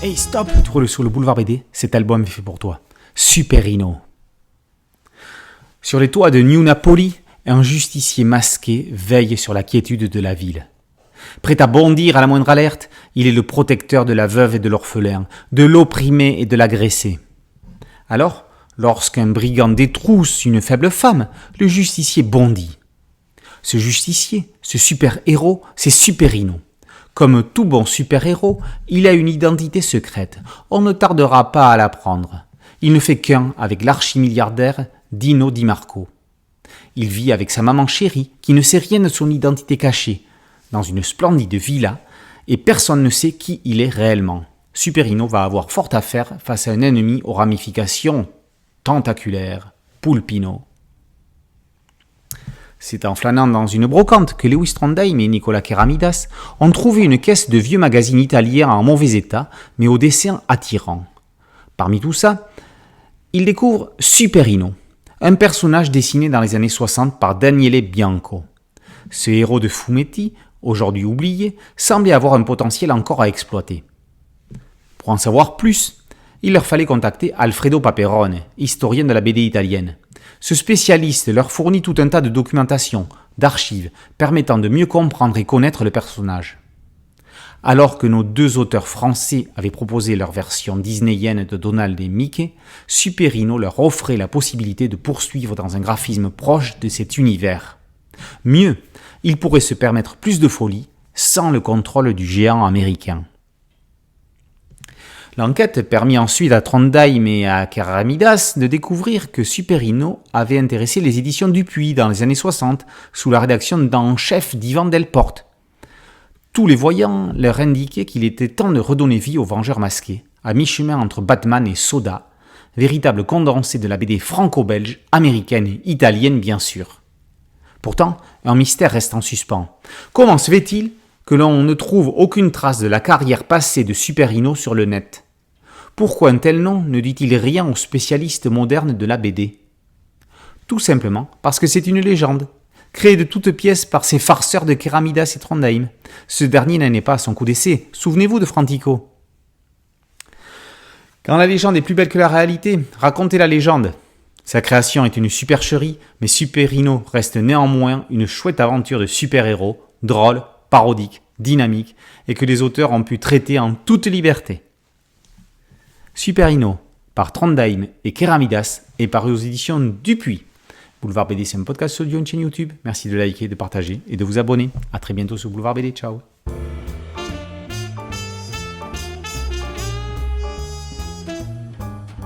Hey stop, tu roules sur le boulevard BD, cet album est fait pour toi. Superino. Sur les toits de New Napoli, un justicier masqué veille sur la quiétude de la ville. Prêt à bondir à la moindre alerte, il est le protecteur de la veuve et de l'orphelin, de l'opprimé et de l'agressé. Alors, lorsqu'un brigand détrousse une faible femme, le justicier bondit. Ce justicier, ce super-héros, c'est Superino. Comme tout bon super-héros, il a une identité secrète. On ne tardera pas à l'apprendre. Il ne fait qu'un avec l'archimilliardaire Dino Di Marco. Il vit avec sa maman chérie, qui ne sait rien de son identité cachée, dans une splendide villa, et personne ne sait qui il est réellement. Superino va avoir fort à faire face à un ennemi aux ramifications tentaculaires, Pulpino. C'est en flânant dans une brocante que Lewis Trondheim et Nicolas Keramidas ont trouvé une caisse de vieux magazines italiens en mauvais état, mais au dessin attirant. Parmi tout ça, ils découvrent Superino, un personnage dessiné dans les années 60 par Daniele Bianco. Ce héros de fumetti, aujourd'hui oublié, semblait avoir un potentiel encore à exploiter. Pour en savoir plus, il leur fallait contacter Alfredo Paperone, historien de la BD italienne. Ce spécialiste leur fournit tout un tas de documentation, d'archives, permettant de mieux comprendre et connaître le personnage. Alors que nos deux auteurs français avaient proposé leur version disneyenne de Donald et Mickey, Superino leur offrait la possibilité de poursuivre dans un graphisme proche de cet univers. Mieux, ils pourraient se permettre plus de folie sans le contrôle du géant américain. L'enquête permit ensuite à Trondheim et à Keramidas de découvrir que Superino avait intéressé les éditions Dupuis dans les années 60 sous la rédaction d'en chef d'Ivan Delporte. Tous les voyants leur indiquaient qu'il était temps de redonner vie aux Vengeurs masqués, à mi-chemin entre Batman et Soda, véritable condensé de la BD franco-belge, américaine et italienne bien sûr. Pourtant, un mystère reste en suspens. Comment se fait-il que l'on ne trouve aucune trace de la carrière passée de Superino sur le net? Pourquoi un tel nom ne dit-il rien aux spécialistes modernes de la BD? Tout simplement parce que c'est une légende, créée de toutes pièces par ces farceurs de Keramidas et Trondheim. Ce dernier n'en est pas à son coup d'essai, souvenez-vous de Frantico. Quand la légende est plus belle que la réalité, racontez la légende. Sa création est une supercherie, mais Superino reste néanmoins une chouette aventure de super-héros, drôle, parodique, dynamique, et que les auteurs ont pu traiter en toute liberté. Superino, par Trondheim et Keramidas, est paru aux éditions Dupuis. Boulevard BD, c'est un podcast audio, une chaîne YouTube. Merci de liker, de partager et de vous abonner. A très bientôt sur Boulevard BD. Ciao.